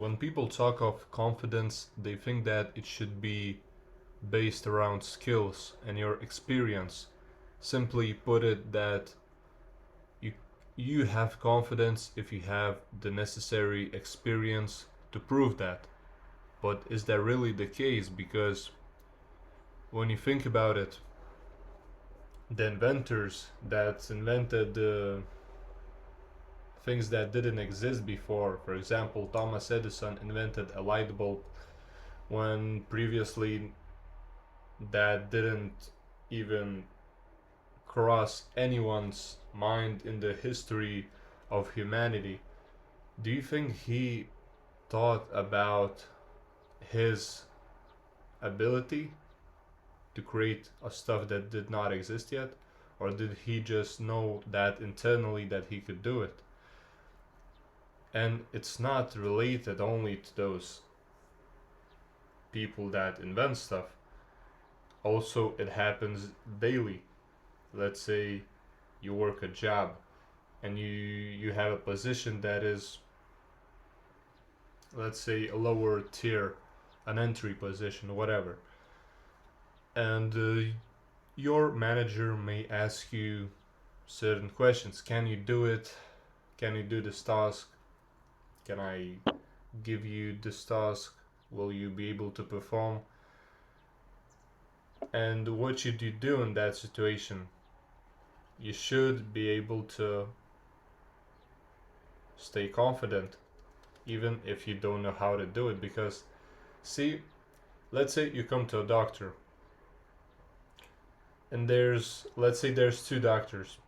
When people talk of confidence, they think that it should be based around skills and your experience. Simply put it that you you have confidence if you have the necessary experience to prove that. But is that really the case? Because when you think about it, the inventors that invented things that didn't exist before, for example, Thomas Edison invented a light bulb when previously that didn't even cross anyone's mind in the history of humanity. Do you think he thought about his ability to create a stuff that did not exist yet? Or did he just know that internally that he could do it? And it's not related only to those people that invent stuff. Also, it happens daily. Let's say you work a job and you have a position that is, let's say, a lower tier, an entry position, whatever. And your manager may ask you certain questions. Can you do it? Can you do this task? Can I give you this task? Will you be able to perform? And what should you do in that situation? You should be able to stay confident even if you don't know how to do it. Because, see, let's say you come to a doctor and let's say there's two doctors.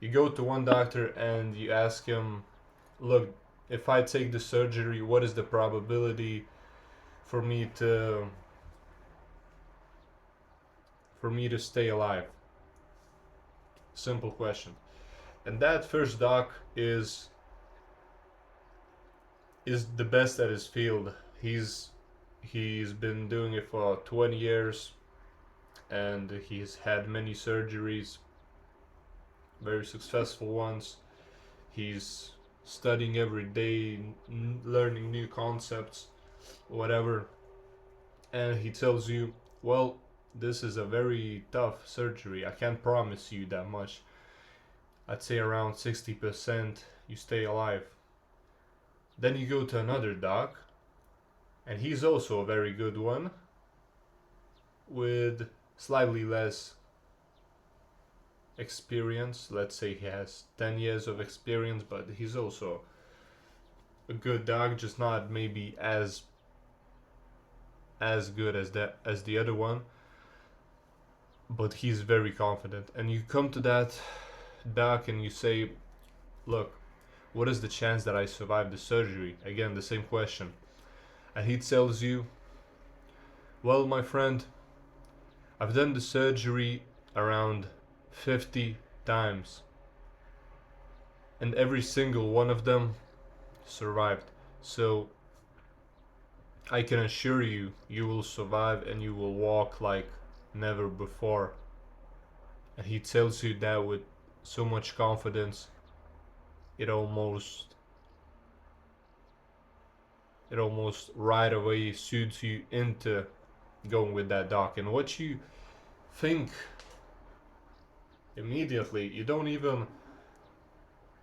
You go to one doctor and you ask him, look, if I take the surgery, what is the probability for me to stay alive? Simple question. And that first doc is the best at his field. He's been doing it for 20 years and he's had many surgeries, very successful ones. He's studying every day, learning new concepts, whatever. And he tells you, well, this is a very tough surgery. I can't promise you that much. I'd say around 60% you stay alive. Then you go to another doc, and he's also a very good one, with slightly less experience. Let's say he has 10 years of experience, but he's also a good doc, just not maybe as good as the other one, but he's very confident. And you come to that doc and you say, look, what is the chance that I survive the surgery? Again, the same question. And he tells you, well, my friend, I've done the surgery around 50 times, and every single one of them survived. So I can assure you, you will survive and you will walk like never before. And he tells you that with so much confidence, it almost right away suits you into going with that doc. And what you think immediately, you don't even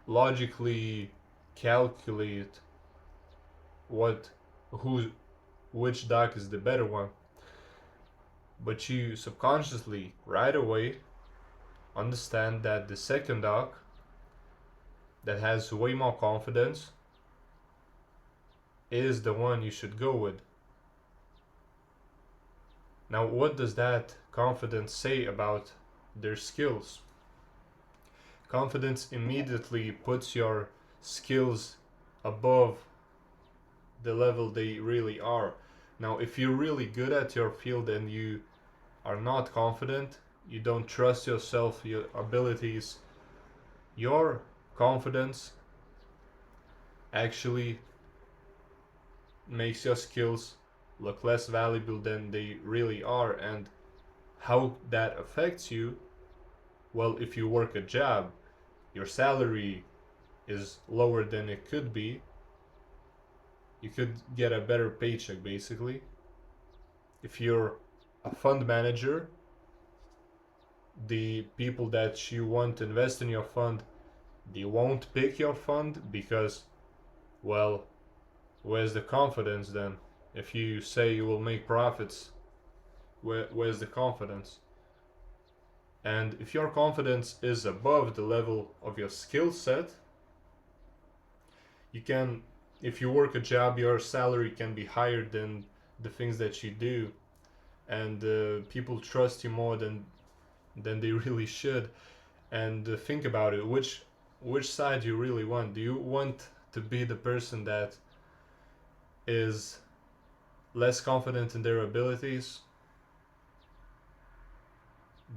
logically calculate what who which doc is the better one, but you subconsciously right away understand that the second doc that has way more confidence is the one you should go with. Now, what does that confidence say about their skills? Confidence immediately puts your skills above the level they really are. Now, if you're really good at your field and you are not confident, you don't trust yourself, your abilities, your confidence actually makes your skills look less valuable than they really are. And how that affects you, well, if you work a job, your salary is lower than it could be, You could get a better paycheck basically. If you're a fund manager, the people that you want to invest in your fund, they won't pick your fund because, well, where's the confidence then? If you say you will make profits, where's the confidence? And if your confidence is above the level of your skill set, you can, if you work a job, your salary can be higher than the things that you do, and people trust you more than they really should. And think about it, which side you really want. Do you want to be the person that is less confident in their abilities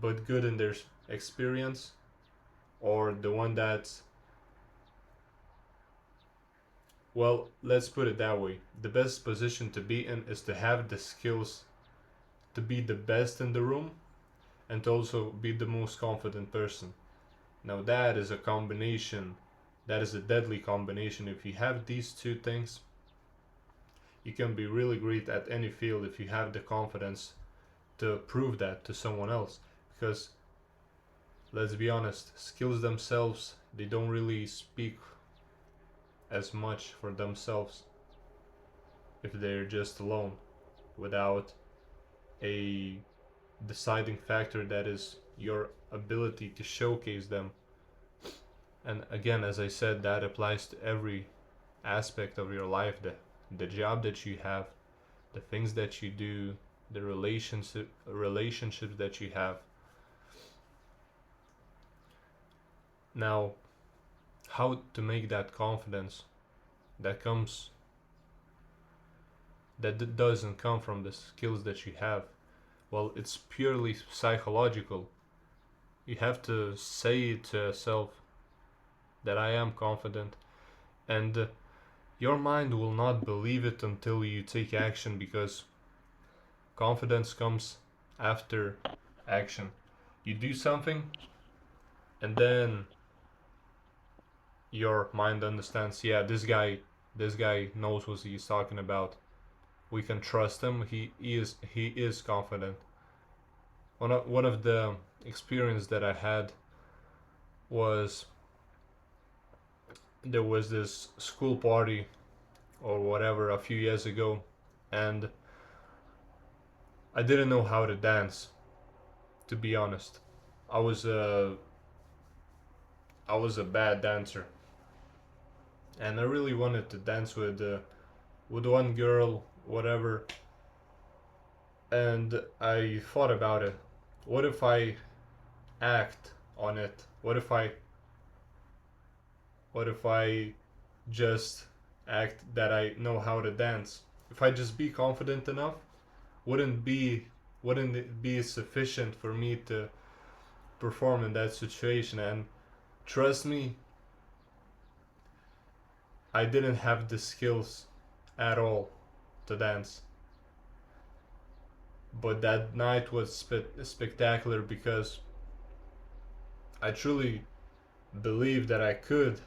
but good in their experience, or the one that's, well, let's put it that way, the best position to be in is to have the skills to be the best in the room and to also be the most confident person. Now that is a combination, that is a deadly combination. If you have these two things, you can be really great at any field if you have the confidence to prove that to someone else. Because let's be honest, skills themselves, they don't really speak as much for themselves if they're just alone without a deciding factor that is your ability to showcase them. And again, as I said, that applies to every aspect of your life, the job that you have, the things that you do, the relationships that you have. Now, how to make that confidence that comes, that doesn't come from the skills that you have? Well, it's purely psychological. You have to say it to yourself that I am confident, and your mind will not believe it until you take action, because confidence comes after action. You do something, and then your mind understands, yeah, this guy knows what he's talking about. We can trust him. He is confident. One of the experience that I had was, there was this school party or whatever a few years ago, and I didn't know how to dance, to be honest. I was a I was a bad dancer, and I really wanted to dance with one girl, whatever. And I thought about it. What if I act on it? What if I just act that I know how to dance? If I just be confident enough, wouldn't be wouldn't it be sufficient for me to perform in that situation? And trust me, I didn't have the skills at all to dance. But that night was spectacular because I truly believed that I could,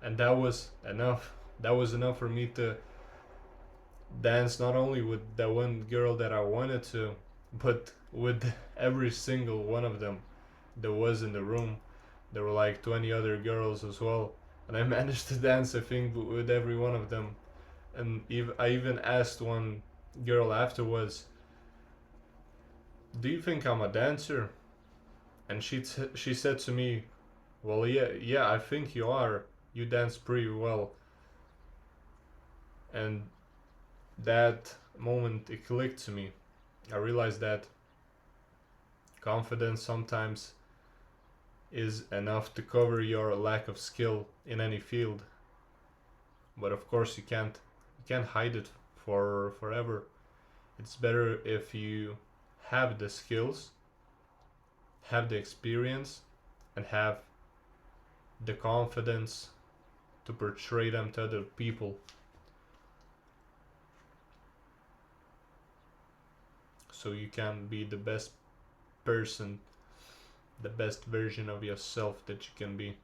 and that was enough. That was enough for me to dance not only with that one girl that I wanted to, but with every single one of them that was in the room. There were like 20 other girls as well, and I managed to dance, I think, with every one of them. And I even asked one girl afterwards, "Do you think I'm a dancer?" And she said to me, "Well, yeah, I think you are. You dance pretty well." And that moment it clicked to me. I realized that confidence sometimes is enough to cover your lack of skill in any field. But of course you can't hide it for forever. It's better if you have the skills, have the experience, and have the confidence to portray them to other people, so you can be the best person, the best version of yourself that you can be.